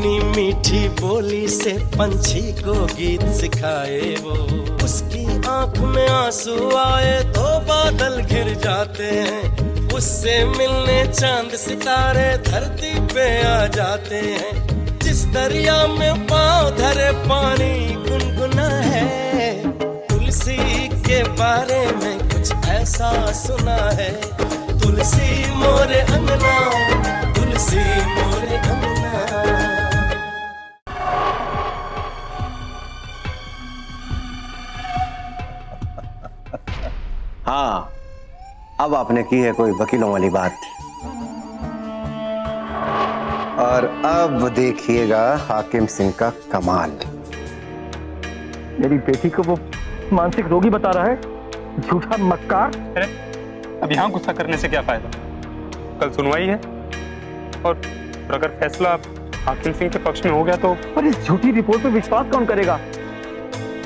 अपनी मीठी बोली से पंछी को गीत सिखाए वो। उसकी आंख में आंसू आए तो बादल घिर जाते हैं, उससे मिलने चांद सितारे धरती पे आ जाते हैं। जिस दरिया में पांव धरे पानी गुनगुना है, तुलसी के बारे में कुछ ऐसा सुना है। तुलसी मोरे अंगना, तुलसी मोरे अंगना। हाँ, अब आपने की है कोई वकीलों वाली बात। और अब देखिएगा हाकिम सिंह का कमाल। मेरी बेटी को वो मानसिक रोगी बता रहा है, झूठा मक्कार। अरे अब यहाँ गुस्सा करने से क्या फायदा, कल सुनवाई है और अगर फैसला हाकिम सिंह के पक्ष में हो गया तो। पर इस झूठी रिपोर्ट पे विश्वास कौन करेगा?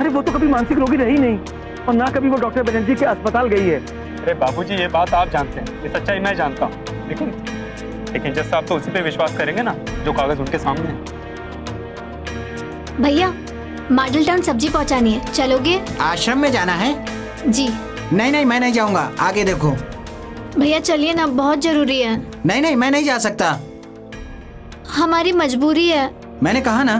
अरे वो तो कभी मानसिक रोगी रही नहीं और ना कभी वो डॉक्टर बनर्जी के अस्पताल गई है। अरे बाबूजी, ये बात आप जानते हैं, ये सच्चाई मैं जानता हूँ, लेकिन जैसा आप तो उसी पे विश्वास करेंगे ना जो कागज उनके सामने है। भैया मॉडल टाउन सब्जी पहुंचानी है, चलोगे? आश्रम में जाना है? जी। नहीं नहीं, मैं नहीं जाऊंगा, आगे देखो। भैया चलिए ना, बहुत जरूरी है। नहीं नहीं, मैं नहीं जा सकता, हमारी मजबूरी है। मैंने कहा ना।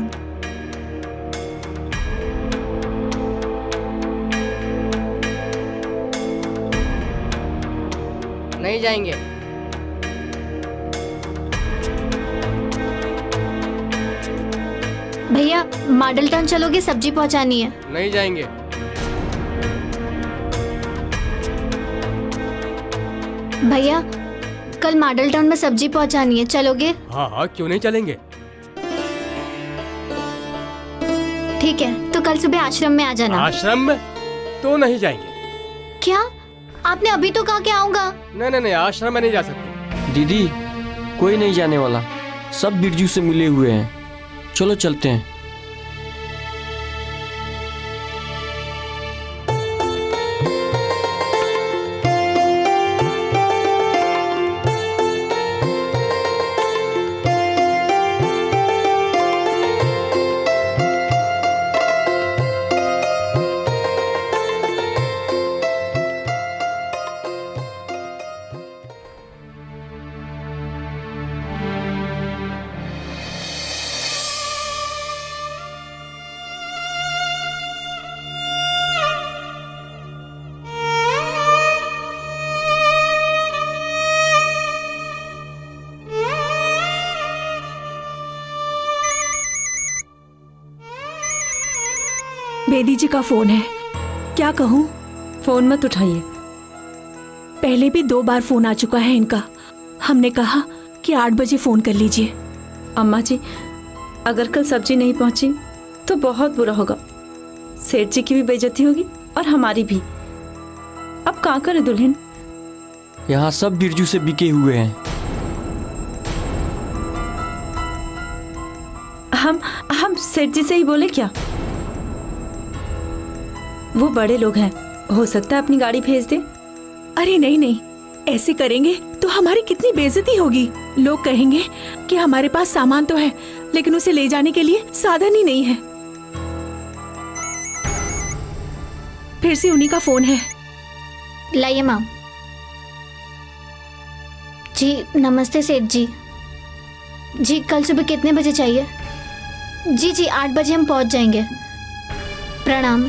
नहीं जाएंगे। भैया मॉडल टाउन चलोगे, सब्जी पहुंचानी है। नहीं जाएंगे। भैया कल मॉडल टाउन में सब्जी पहुंचानी है, चलोगे? हाँ हाँ, क्यों नहीं चलेंगे। ठीक है, तो कल सुबह आश्रम में आ जाना। आश्रम में तो नहीं जाएंगे। क्या? आपने अभी तो कहा कि आऊंगा। नहीं, आश्रम में नहीं जा सकते। दीदी कोई नहीं जाने वाला, सब बिरजू से मिले हुए हैं, चलो चलते हैं। बेदी जी का फोन है, क्या कहूँ? फोन मत उठाइए। पहले भी 2 बार फोन आ चुका है इनका। हमने कहा कि 8 बजे फोन कर लीजिए। अम्मा जी, अगर कल सब्जी नहीं पहुंची तो बहुत बुरा होगा, सेठ जी की भी बेइज्जती होगी और हमारी भी। अब कहाँ करे दुल्हन? यहाँ सब बिरजू से बिके हुए हैं। हम सेठ जी से ही बोले क्या? वो बड़े लोग हैं, हो सकता है अपनी गाड़ी भेज दे। अरे नहीं नहीं, ऐसे करेंगे तो हमारी कितनी बेइज्जती होगी। लोग कहेंगे कि हमारे पास सामान तो है लेकिन उसे ले जाने के लिए साधन ही नहीं है। फिर से उन्हीं का फोन है। लाइए माँ जी। नमस्ते सेठ जी। जी कल सुबह कितने बजे चाहिए? जी 8 बजे हम पहुंच जाएंगे। प्रणाम।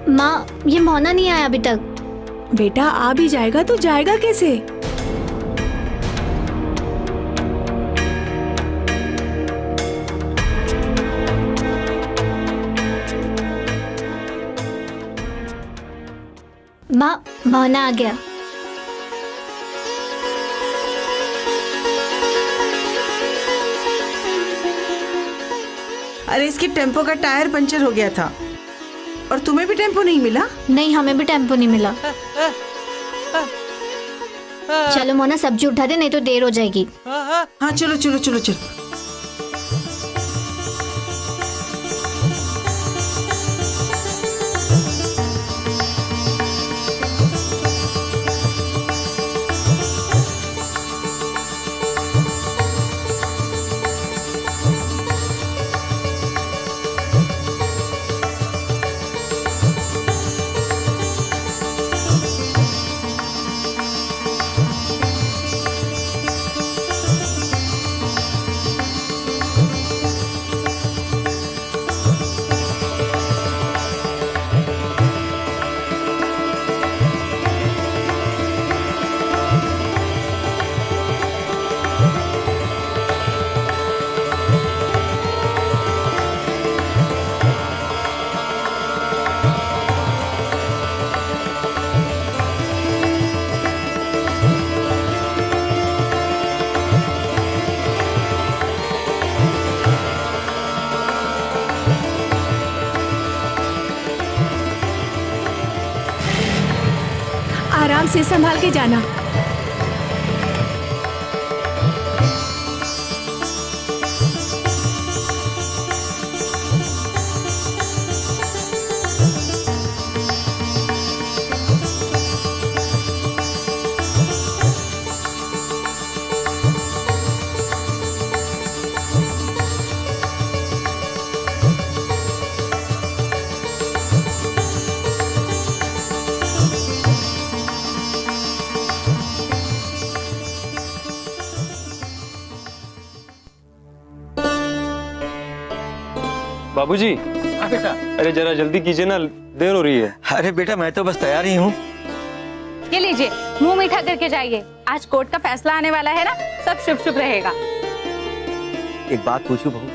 माँ ये मोहना नहीं आया अभी तक। बेटा आ भी जाएगा तो जाएगा कैसे? माँ मोहना आ गया। अरे इसके टेम्पो का टायर पंचर हो गया था। और तुम्हें भी टेम्पो नहीं मिला? नहीं, हमें भी टेम्पो नहीं मिला। चलो मोना सब्जी उठा दे, नहीं तो देर हो जाएगी। हाँ चलो चलो चलो चलो। आराम से संभाल के जाना। बाबूजी। हाँ बेटा। अरे जरा जल्दी कीजिए ना, देर हो रही है। अरे बेटा मैं तो बस तैयार ही हूँ। ये लीजिए, मुंह मीठा करके जाइए। आज कोर्ट का फैसला आने वाला है ना, सब शुभ शुभ रहेगा। एक बात पूछूं बहू,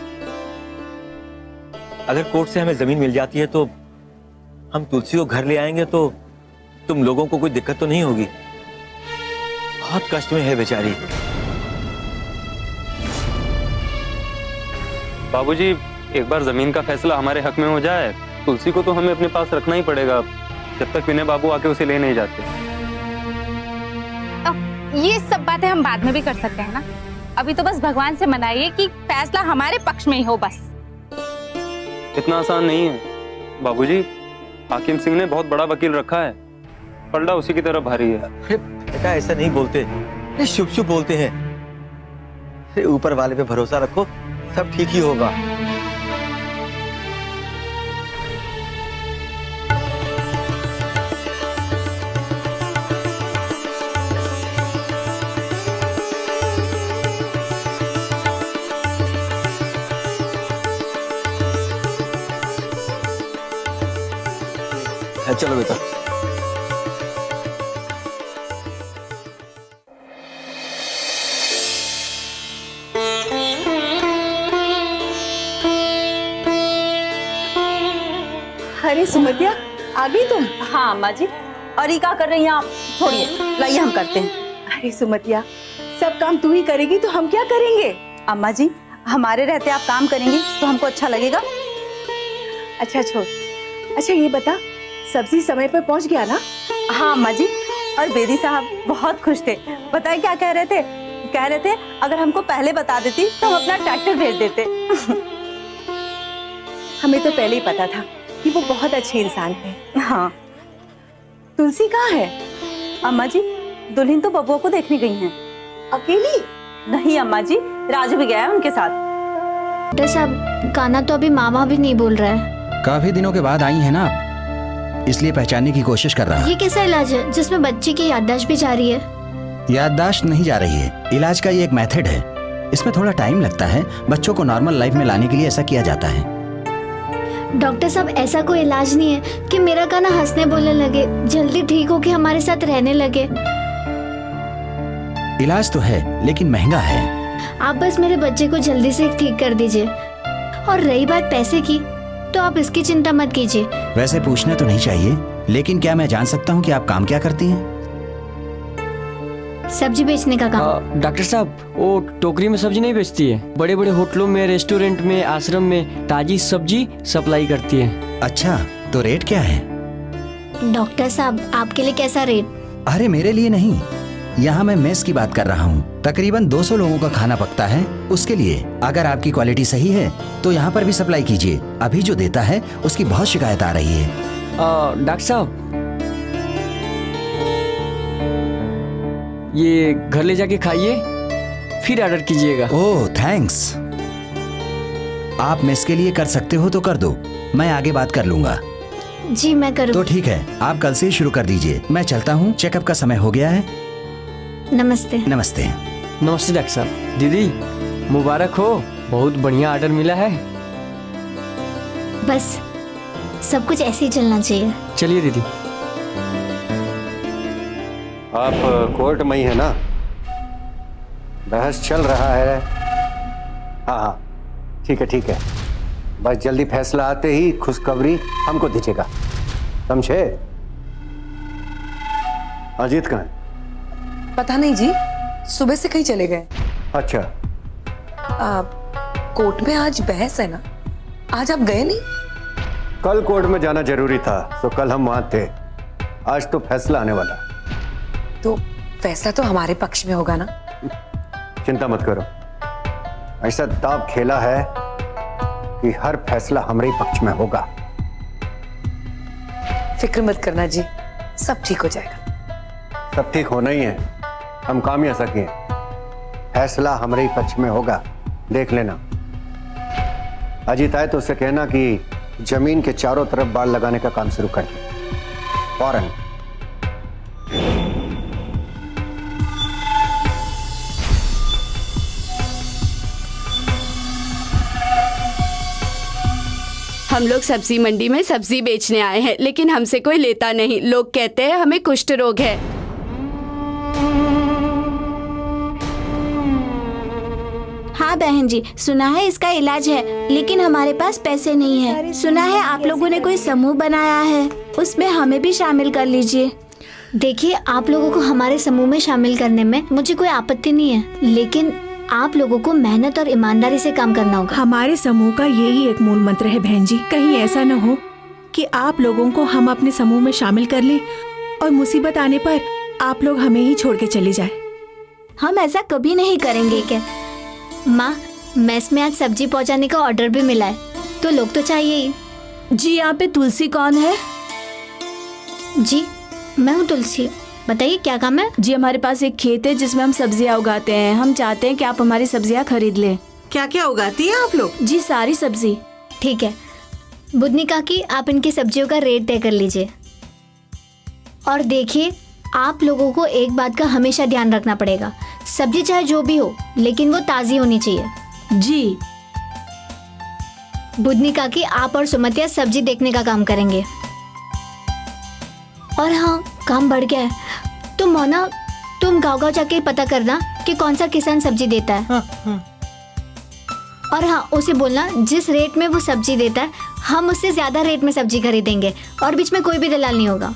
अगर कोर्ट से हमें जमीन मिल जाती है तो हम तुलसी को घर ले आएंगे तो तुम लोगों को कोई दिक्कत तो नहीं होगी? बहुत कष्ट में है बेचारी। बाबूजी, एक बार जमीन का फैसला हमारे हक में हो जाए, तुलसी को तो हमें अपने पास रखना ही पड़ेगा जब तक विनय बाबू आके उसे ले नहीं जाते। अब ये सब बातें हम बाद में भी कर सकते हैं ना, अभी तो बस भगवान से मनाइए कि फैसला हमारे पक्ष में ही हो बस। इतना आसान नहीं है बाबूजी, हाकिम सिंह ने बहुत बड़ा वकील रखा है, पलड़ा उसी की तरफ भारी है। अरे बेटा ऐसा नहीं बोलते, शुभ शुभ बोलते हैं। अरे ऊपर वाले पे भरोसा रखो, सब ठीक ही होगा। चलो बेटा। अरे सुमतिया, आ गई तुम? हाँ अम्मा जी। और ये क्या कर रही हैं आप? छोड़िए, लाइए हम करते हैं। अरे सुमतिया, सब काम तू ही करेगी तो हम क्या करेंगे? अम्मा जी, हमारे रहते आप काम करेंगी तो हमको अच्छा लगेगा। अच्छा छोड़। अच्छा ये बता, सब्जी समय पर पहुंच गया ना? हाँ अम्मा जी, और बेदी साहब बहुत खुश थे। बताए क्या कह रहे थे? कह रहे थे अगर हमको पहले बता देती तो हम अपना ट्रैक्टर भेज देते। हमें तो पहले ही पता था कि वो बहुत अच्छे इंसान है। हाँ। तुलसी कहाँ है? अम्मा जी, दुल्हन तो बबुआ को देखने गई हैं। अकेली? नहीं अम्मा जी, राजू भी गया है उनके साथ। डॉक्टर साहब, कान्हा तो अभी मामा भी नहीं बोल रहा है। काफी दिनों के बाद आई है ना, इसलिए पहचानने की कोशिश कर रहा है। ये कैसा इलाज है जिसमें बच्चे की याददाश्त भी जा रही है? याददाश्त नहीं जा रही है, इलाज का ये एक मेथड है। इसमें थोड़ा टाइम लगता है, बच्चों को नॉर्मल लाइफ में लाने के लिए ऐसा किया जाता है। डॉक्टर साहब, ऐसा कोई इलाज नहीं है कि मेरा कान्हा हंसने बोलने लगे, जल्दी ठीक होके हमारे साथ रहने लगे? इलाज तो है लेकिन महंगा है। आप बस मेरे बच्चे को जल्दी से ठीक कर दीजिए। और रही बात पैसे की, तो आप इसकी चिंता मत कीजिए। वैसे पूछना तो नहीं चाहिए, लेकिन क्या मैं जान सकता हूँ कि आप काम क्या करती हैं? सब्जी बेचने का काम। डॉक्टर साहब, वो टोकरी में सब्जी नहीं बेचती है, बड़े बड़े होटलों में, रेस्टोरेंट में, आश्रम में ताजी सब्जी सप्लाई करती है। अच्छा, तो रेट क्या है? डॉक्टर साहब, आपके लिए कैसा रेट? अरे मेरे लिए नहीं, यहाँ मैं मेस की बात कर रहा हूँ। तकरीबन 200 लोगों का खाना पकता है, उसके लिए अगर आपकी क्वालिटी सही है तो यहाँ पर भी सप्लाई कीजिए। अभी जो देता है उसकी बहुत शिकायत आ रही है। डॉक्टर साहब, ये घर ले जाके खाइए, फिर ऑर्डर कीजिएगा। ओह थैंक्स। आप मेस के लिए कर सकते हो तो कर दो, मैं आगे बात कर लूंगा। जी मैं करूँ। तो ठीक है, आप कल से ही शुरू कर दीजिए। मैं चलता हूँ, चेकअप का समय हो गया है। नमस्ते। नमस्ते। नमस्ते डॉक्टर साहब। दीदी मुबारक हो, बहुत बढ़िया ऑर्डर मिला है। बस सब कुछ ऐसे ही चलना चाहिए। चलिए दीदी। आप कोर्ट में ही है ना? बहस चल रहा है। हाँ, ठीक है ठीक है। बस जल्दी फैसला आते ही खुशखबरी हमको दीजिएगा, समझे? अजीत कहाँ है? पता नहीं जी, सुबह से कहीं चले गए। अच्छा। कोर्ट में आज बहस है ना, आज आप गए नहीं? कल कोर्ट में जाना जरूरी था, तो कल हम वहां थे। आज तो फैसला आने वाला है। तो फैसला तो हमारे पक्ष में होगा ना? चिंता मत करो, ऐसा दांव खेला है कि हर फैसला हमारे पक्ष में होगा। फिक्र मत करना जी, सब ठीक हो जाएगा। सब ठीक होना ही है, हम काम ही ऐसा किए। फैसला हमारे पक्ष में होगा, देख लेना। अजीत आए तो उससे कहना कि जमीन के चारों तरफ बाड़ लगाने का काम शुरू कर दे फौरन। हम लोग सब्जी मंडी में सब्जी बेचने आए हैं, लेकिन हमसे कोई लेता नहीं। लोग कहते हैं हमें कुष्ठ रोग है। हाँ बहन जी, सुना है इसका इलाज है, लेकिन हमारे पास पैसे नहीं है। सुना है आप लोगों ने कोई समूह बनाया है, उसमें हमें भी शामिल कर लीजिए। देखिए, आप लोगों को हमारे समूह में शामिल करने में मुझे कोई आपत्ति नहीं है, लेकिन आप लोगों को मेहनत और ईमानदारी से काम करना होगा। हमारे समूह का यही एक मूल मंत्र है बहन जी। कहीं ऐसा न हो कि आप लोगों को हम अपने समूह में शामिल कर लें और मुसीबत आने पर आप लोग हमें ही छोड़ के चले जाए। हम ऐसा कभी नहीं करेंगे। क्या माँ, मेस में आज सब्जी पहुँचाने का ऑर्डर भी मिला है, तो लोग तो चाहिए ही। जी, यहाँ पे तुलसी कौन है? जी मैं हूँ तुलसी, बताइए क्या काम है? जी, हमारे पास एक खेत है जिसमें हम सब्जियां उगाते हैं। हम चाहते हैं कि आप हमारी सब्जियां खरीद लें। क्या क्या उगाती हैं आप लोग? जी, सारी सब्जी। ठीक है बुधनी काकी, आप इनकी सब्जियों का रेट तय कर लीजिए। और देखिए, आप लोगों को एक बात का हमेशा ध्यान रखना पड़ेगा, सब्जी चाहे जो भी हो, लेकिन वो ताज़ी होनी चाहिए। जी। बुधनी काकी, आप और सुमतिया सब्जी देखने का काम करेंगे। और हाँ, काम बढ़ गया है, तो मोना तुम गाँव-गाँव जाके पता करना कि कौन सा किसान सब्जी देता है। और हाँ, उसे बोलना जिस रेट में वो सब्जी देता है, हम उससे ज्यादा रेट में सब्जी खरीदेंगे और बीच में कोई भी दलाल नहीं होगा।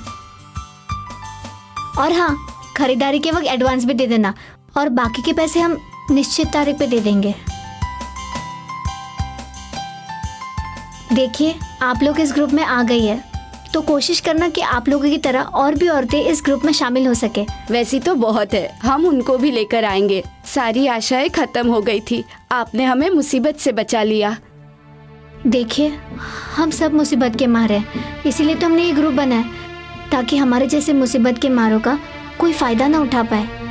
और हाँ, खरीदारी के वक्त एडवांस भी दे देना, और बाकी के पैसे हम निश्चित तारीख पे दे देंगे। देखिए, आप लोग इस ग्रुप में आ गई है, तो कोशिश करना कि आप लोगों की तरह और भी औरतें इस ग्रुप में शामिल हो सके। वैसी तो बहुत है, हम उनको भी लेकर आएंगे। सारी आशाएं खत्म हो गई थी, आपने हमें मुसीबत से बचा लिया। देखिए, हम सब मुसीबत के मारे हैं, इसीलिए तो हमने ये ग्रुप बनाया, ताकि हमारे जैसे मुसीबत के मारों का कोई फायदा ना उठा पाए।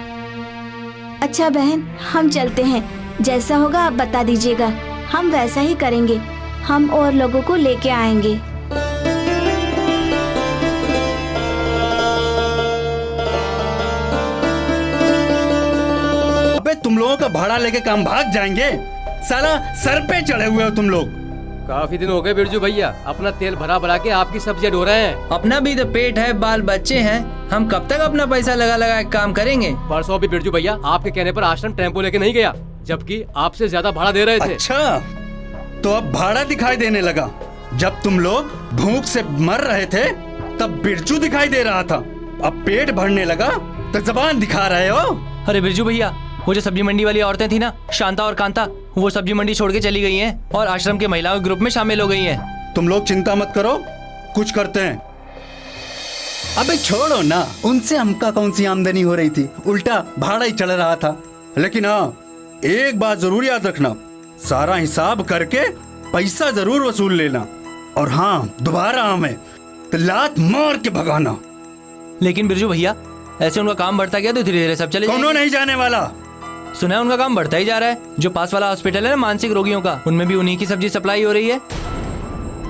अच्छा बहन, हम चलते हैं। जैसा होगा आप बता दीजिएगा, हम वैसा ही करेंगे। हम और लोगों को लेके आएंगे। अबे तुम लोगों का भाड़ा लेके काम भाग जाएंगे? साला सर पे चढ़े हुए हो तुम लोग। काफी दिन हो गए बिरजू भैया, अपना तेल भरा भरा के आपकी सब्जियां ढो रहे हैं। अपना भी तो पेट है, बाल बच्चे हैं, हम कब तक अपना पैसा लगा लगा के काम करेंगे? परसों भी बिरजू भैया आपके कहने पर आश्रम टेम्पो लेके नहीं गया, जबकि आपसे ज्यादा भाड़ा दे रहे थे। अच्छा, तो अब भाड़ा दिखाई देने लगा। जब तुम लोग भूख से मर रहे थे तब बिरजू दिखाई दे रहा था, अब पेट भरने लगा तो जबान दिखा रहे हो। अरे बिरजू भैया, वो जो सब्जी मंडी वाली औरतें थी ना, शांता और कांता, वो सब्जी मंडी छोड़ के चली गई हैं और आश्रम के महिलाओं के ग्रुप में शामिल हो गई हैं। तुम लोग चिंता मत करो, कुछ करते हैं। अबे छोड़ो ना, उनसे हमका कौन सी आमदनी हो रही थी, उल्टा भाड़ा ही चढ़ रहा था। लेकिन हाँ, एक बात जरूर याद रखना, सारा हिसाब करके पैसा जरूर वसूल लेना, और हाँ दोबारा हमें तो लात मार के भगाना। लेकिन बिरजू भैया, ऐसे उनका काम बढ़ता गया तो धीरे धीरे सब चले कौनो नहीं जाने वाला। सुना है उनका काम बढ़ता ही जा रहा है। जो पास वाला हॉस्पिटल है ना मानसिक रोगियों का, उनमें भी उन्हीं की सब्जी सप्लाई हो रही है।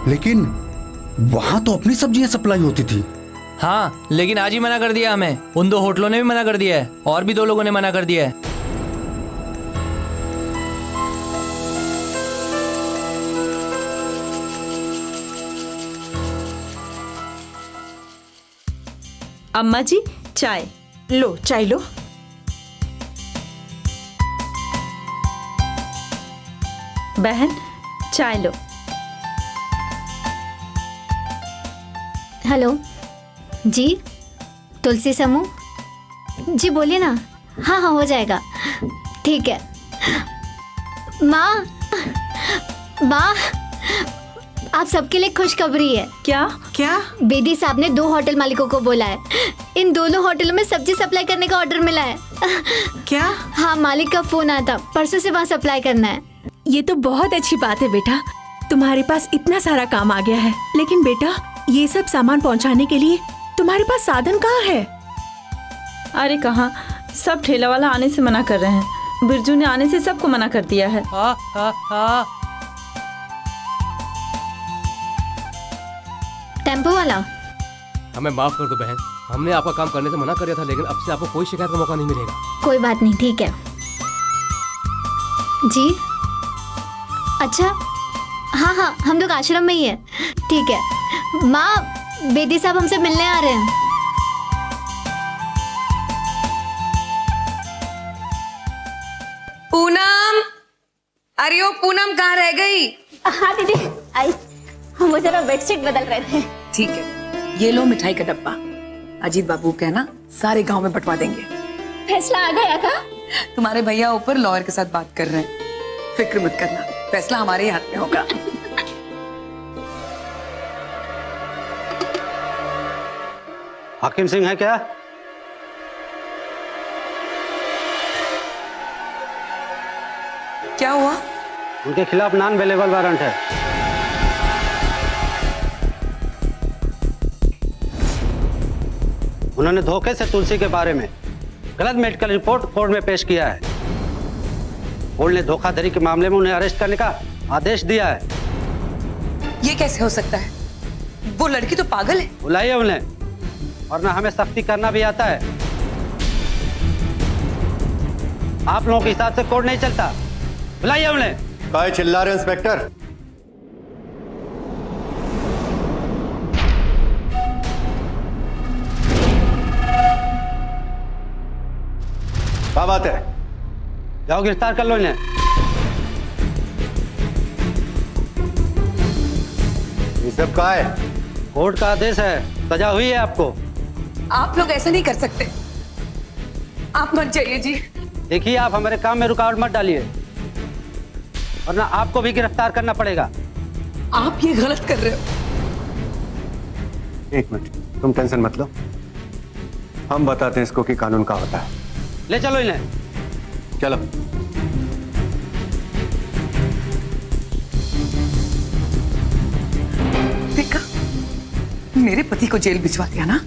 लेकिन वहाँ तो अपनी सब्जियां सप्लाई होती थी। हाँ, लेकिन आज ही मना कर दिया हमें। उन 2 होटलों ने भी मना कर दिया है, और भी 2 लोगों ने मना कर दिया है। अम्मा जी, चाय लो, चाय लो। बहन, चाय लो। हेलो जी, तुलसी समूह जी, बोलिए ना। हाँ हाँ, हो जाएगा, ठीक है। माँ माँ, आप सबके लिए खुशखबरी है। क्या क्या? बेदी साहब ने 2 होटल मालिकों को बोला है। इन दोनों होटलों में सब्जी सप्लाई करने का ऑर्डर मिला है। क्या? हाँ, मालिक का फोन आया था, परसों से वहाँ सप्लाई करना है। ये तो बहुत अच्छी बात है बेटा, तुम्हारे पास इतना सारा काम आ गया है। लेकिन बेटा, ये सब सामान पहुंचाने के लिए तुम्हारे पास साधन कहाँ है? अरे कहाँ, सब ठेला वाला आने से मना कर रहे हैं। बिरजू ने आने से सबको मना कर दिया है। टेम्पो वाला, हमें माफ कर दो बहन, हमने आपका काम करने से मना कर दिया था, लेकिन अब से आपको कोई शिकायत का मौका नहीं मिलेगा। कोई बात नहीं, ठीक है जी। अच्छा, हाँ हाँ, हम लोग आश्रम में ही है। ठीक है माँ, बेदी साहब हमसे मिलने आ रहे हैं। पूनम, अरे ओ पूनम कहाँ रह गई? हाँ दीदी आई, वो जरा बेडशीट बदल रहे थे। ठीक है, ये लो मिठाई का डब्बा। अजीत बाबू कहना सारे गांव में बंटवा देंगे। फैसला आ गया का? तुम्हारे भैया ऊपर लॉयर के साथ बात कर रहे हैं, फिक्र मत करना, फैसला हमारे ही हाथ में होगा। हाकिम सिंह है क्या? क्या हुआ? उनके खिलाफ नॉन अवेलेबल वारंट है। उन्होंने धोखे से तुलसी के बारे में गलत मेडिकल रिपोर्ट कोर्ट में पेश किया है। कोर्ट ने धोखाधड़ी के मामले में उन्हें अरेस्ट करने का आदेश दिया है। ये कैसे हो सकता है? वो लड़की तो पागल है। बुलाइए उन्हें, और ना हमें सख्ती करना भी आता है। आप लोगों के हिसाब से कोर्ट नहीं चलता। बुलाइए उन्हें। काय चिल्ला रहे इंस्पेक्टर? क्या बात है? जाओ गिरफ्तार कर लो इन्हें। ये सब क्या है? कोर्ट का आदेश है, सजा हुई है आपको। आप लोग ऐसा नहीं कर सकते, आप मत जाइए जी। देखिए, आप हमारे काम में रुकावट मत डालिए, वरना आपको भी गिरफ्तार करना पड़ेगा। आप ये गलत कर रहे हो। एक मिनट, तुम टेंशन मत लो, हम बताते हैं इसको कि कानून क्या होता है। ले चलो इन्हें। चलो। देखा, मेरे पति को जेल भिजवा दिया ना,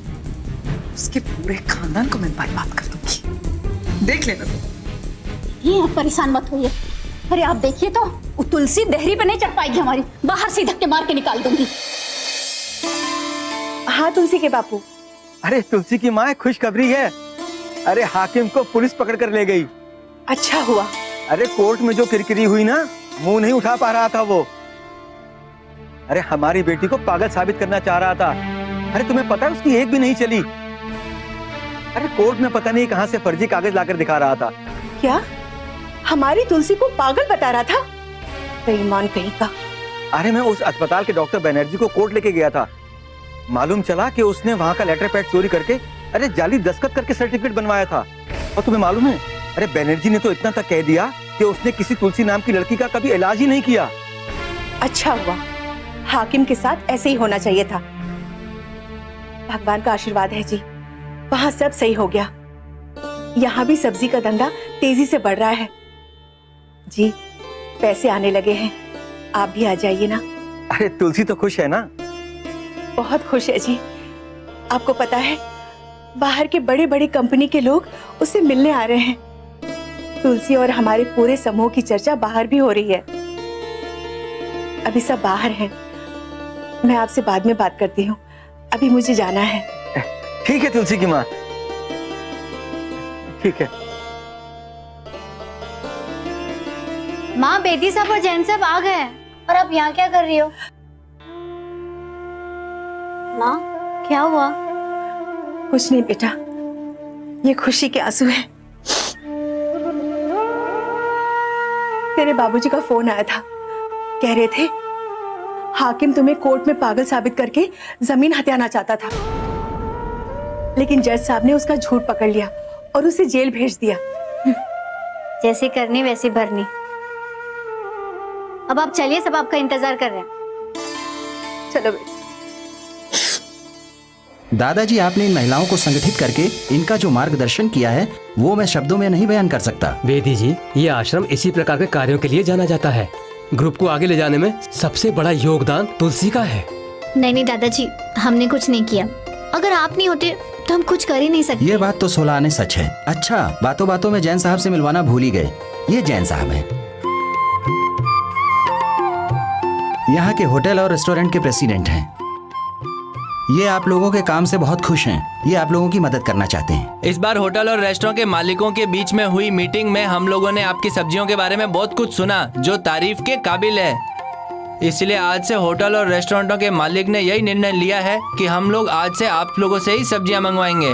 उसके पूरे खानदान को मैं बर्बाद कर दूंगी, देख लेना तुम। ये आप परेशान मत होइए। अरे आप देखिए तो, वो तुलसी देहरी पे नहीं चढ़ पाएगी हमारी, बाहर से धक्के मार के निकाल दूंगी। हाँ तुलसी के बापू। अरे तुलसी की माँ, खुशखबरी है। अरे हाकिम को पुलिस पकड़ कर ले गई। अच्छा हुआ। अरे कोर्ट में जो किरकिरी हुई ना, मुंह नहीं उठा पा रहा था वो। अरे हमारी बेटी को पागल साबित करना चाह रहा था। अरे तुम्हें पता है, उसकी एक भी नहीं चली। अरे कोर्ट में पता नहीं कहां से फर्जी कागज लाकर दिखा रहा था। क्या हमारी तुलसी को पागल बता रहा था? बेईमान कहीं का। अरे मैं उस अस्पताल के डॉक्टर बनर्जी को कोर्ट लेके गया था। मालूम चला कि उसने वहां का लेटर पैड चोरी करके, अरे जाली दस्तखत करके सर्टिफिकेट बनवाया था। और तुम्हें मालूम है, अरे बनर्जी ने तो इतना तक कह दिया कि उसने किसी तुलसी नाम की लड़की का कभी इलाज ही नहीं किया। अच्छा हुआ, हाकिम के साथ ऐसे ही होना चाहिए था। भगवान का आशीर्वाद है जी, वहाँ सब सही हो गया। यहाँ भी सब्जी का धंधा तेजी से बढ़ रहा है जी, पैसे आने लगे हैं। आप भी आ जाइए ना। अरे तुलसी तो खुश है ना? बहुत खुश है जी। आपको पता है, बाहर के बड़े बड़े कंपनी के लोग उससे मिलने आ रहे हैं। तुलसी और हमारे पूरे समूह की चर्चा बाहर भी हो रही है। अभी सब बाहर हैं। मैं आपसे बाद में बात करती हूँ, अभी मुझे जाना है। ठीक है तुलसी की माँ, ठीक है। माँ, बेदी साहब और जैन साहब आ गए हैं और आप यहाँ क्या कर रही हो? माँ, क्या हुआ? कुछ नहीं बेटा, ये खुशी के आंसू हैं। तेरे बाबूजी का फोन आया था, कह रहे थे हाकिम तुम्हें कोर्ट में पागल साबित करके जमीन हथियाना चाहता था, लेकिन जज साहब ने उसका झूठ पकड़ लिया और उसे जेल भेज दिया। जैसी करनी वैसी भरनी। अब आप चलिए, सब आपका इंतजार कर रहे हैं। चलो बेटा। दादाजी, आपने इन महिलाओं को संगठित करके इनका जो मार्गदर्शन किया है वो मैं शब्दों में नहीं बयान कर सकता। बेदी जी, ये आश्रम इसी प्रकार के कार्यों के लिए जाना जाता है। ग्रुप को आगे ले जाने में सबसे बड़ा योगदान तुलसी का है। नहीं दादाजी, हमने कुछ नहीं किया। अगर आप नहीं होते तो हम कुछ कर ही नहीं सकते। ये बात तो 16 आने सच है। अच्छा, बातों बातों में जैन साहब से मिलवाना भूल ही गए। ये जैन साहब हैं, यहाँ के होटल और रेस्टोरेंट के प्रेसिडेंट हैं। ये आप लोगों के काम से बहुत खुश हैं। ये आप लोगों की मदद करना चाहते हैं। इस बार होटल और रेस्टोरेंट के मालिकों के बीच में हुई मीटिंग में हम लोगों ने आपकी सब्जियों के बारे में बहुत कुछ सुना जो तारीफ के काबिल है। इसलिए आज से होटल और रेस्टोरेंटों के मालिक ने यही निर्णय लिया है कि हम लोग आज से आप लोगों से ही सब्जियां मंगवाएंगे।